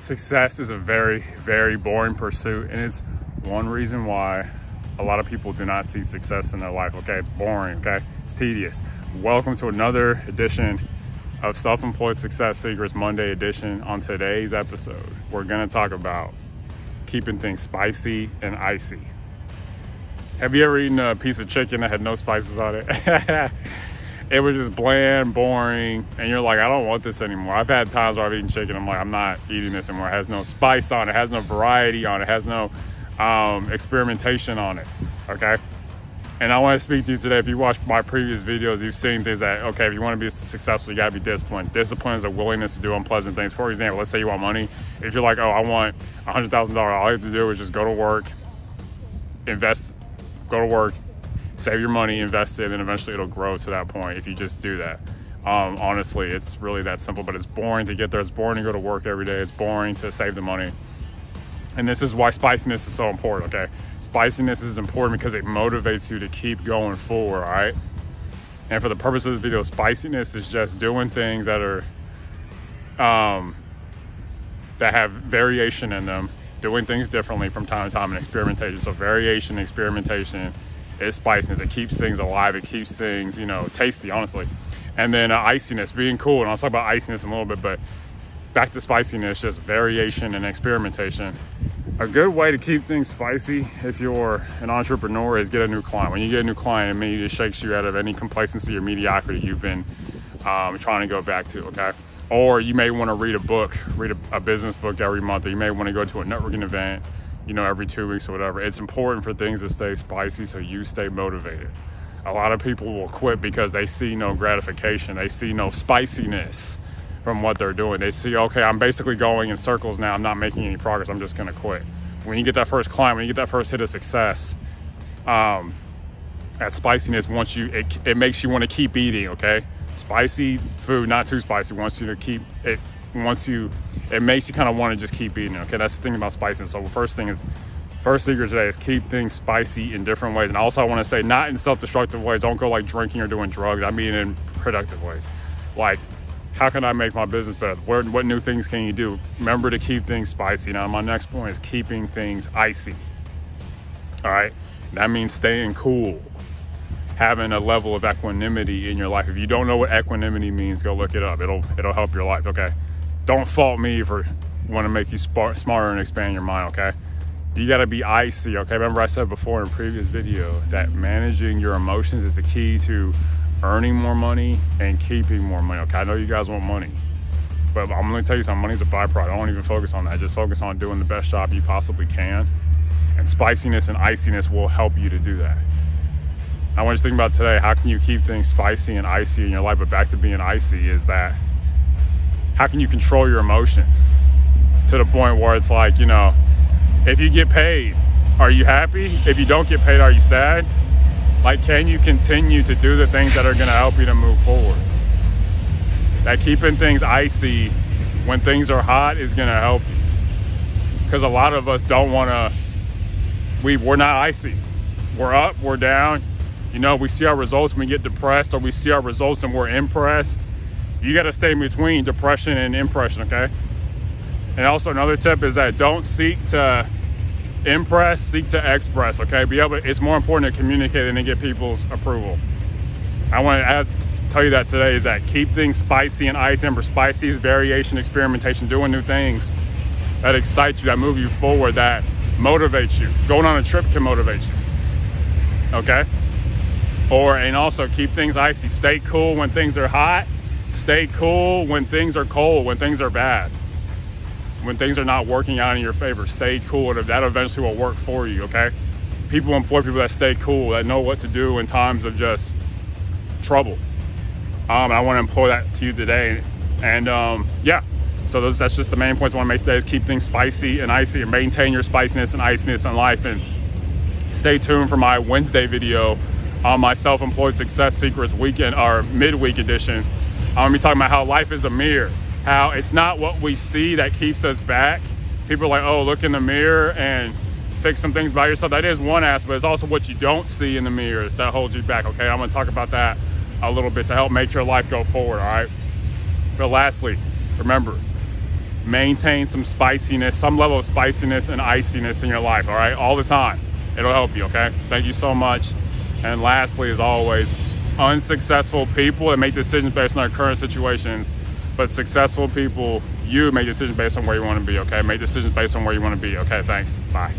Success is a very, very boring pursuit, and it's one reason why a lot of people do not see success in their life. Okay, it's boring, okay? It's tedious. Welcome to another edition of Self-Employed Success Secrets Monday edition. On today's episode, we're gonna talk about keeping things spicy and icy. Have you ever eaten a piece of chicken that had no spices on it? It was just bland, boring, and you're like, I don't want this anymore. I've had times where I've eaten chicken, I'm like, I'm not eating this anymore. It has no spice on it, has no variety on it, has no experimentation on it, okay? And I want to speak to you today. If you watched my previous videos, you've seen things that, okay, if you want to be successful, you got to be disciplined. Discipline is a willingness to do unpleasant things. For example, let's say you want money. If you're like, oh, I want $100,000, all you have to do is just go to work, invest, go to work, save your money, invest it, and eventually it'll grow to that point if you just do that. Honestly, it's really that simple, but it's boring to get there. It's boring to go to work every day. It's boring to save the money. And this is why spiciness is so important, okay? Spiciness is important because it motivates you to keep going forward, all right? And for the purpose of this video, spiciness is just doing things that are, that have variation in them, doing things differently from time to time, and experimentation. So variation, experimentation is spiciness. It keeps things alive. It keeps things, you know, tasty, honestly. And then icyness, being cool. And I'll talk about icyness in a little bit, but back to spiciness, just variation and experimentation. A good way to keep things spicy if you're an entrepreneur is get a new client. When you get a new client, it immediately shakes you out of any complacency or mediocrity you've been trying to go back to, okay? Or you may want to read a book, read a business book every month, or you may want to go to a networking event, you know, every 2 weeks or whatever. It's important for things to stay spicy so you stay motivated. A lot of people will quit because they see no gratification. They see no spiciness from what they're doing. They see, okay, I'm basically going in circles now. I'm not making any progress. I'm just going to quit. When you get that first client, when you get that first hit of success, that spiciness, it makes you want to keep eating, okay? Spicy food, not too spicy, wants you to keep it. It makes you kind of want to just keep eating, okay? That's the thing about spiciness. So the first secret today is keep things spicy in different ways. And also I want to say, not in self-destructive ways. Don't go like drinking or doing drugs. I mean in productive ways. Like, how can I make my business better? What new things can you do? Remember to keep things spicy. Now my next point is keeping things icy. All right, that means staying cool, having a level of equanimity in your life. If you don't know what equanimity means, go look it up. It'll help your life, okay? Don't fault me for want to make you smarter and expand your mind, okay? You got to be icy, okay? Remember I said before in a previous video that managing your emotions is the key to earning more money and keeping more money, okay? I know you guys want money, but I'm going to tell you something. Money's a byproduct. I don't even focus on that. Just focus on doing the best job you possibly can, and spiciness and iciness will help you to do that. I want you to think about today, how can you keep things spicy and icy in your life? But back to being icy is that, how can you control your emotions to the point where it's like, you know, if you get paid, are you happy? If you don't get paid, are you sad? Like, can you continue to do the things that are going to help you to move forward? That keeping things icy when things are hot is going to help you. Because a lot of us don't want to, we're not icy. We're up, we're down. You know, we see our results and we get depressed, or we see our results and we're impressed. You got to stay in between depression and impression, okay? And also another tip is that don't seek to impress, seek to express, okay? It's more important to communicate than to get people's approval. I want to tell you that today is that keep things spicy and icy. Remember, spicy is variation, experimentation, doing new things that excite you, that move you forward, that motivates you. Going on a trip can motivate you, okay? And also keep things icy. Stay cool when things are hot. Stay cool when things are cold, when things are bad. When things are not working out in your favor, stay cool. That eventually will work for you, okay? People employ people that stay cool, that know what to do in times of just trouble. And I want to employ that to you today. And yeah, so that's just the main points I want to make today is keep things spicy and icy, and maintain your spiciness and iciness in life. And stay tuned for my Wednesday video on my Self-Employed Success Secrets weekend or midweek edition. I'm going to be talking about how life is a mirror. How it's not what we see that keeps us back. People are like, oh, look in the mirror and fix some things about yourself. That is one aspect, but it's also what you don't see in the mirror that holds you back, okay? I'm gonna talk about that a little bit to help make your life go forward, all right? But lastly, remember, maintain some spiciness, some level of spiciness and icyness in your life, all right? All the time. It'll help you, okay? Thank you so much. And lastly, as always, unsuccessful people that make decisions based on their current situations, but successful people, you make decisions based on where you want to be, okay? Make decisions based on where you want to be, okay? Thanks. Bye.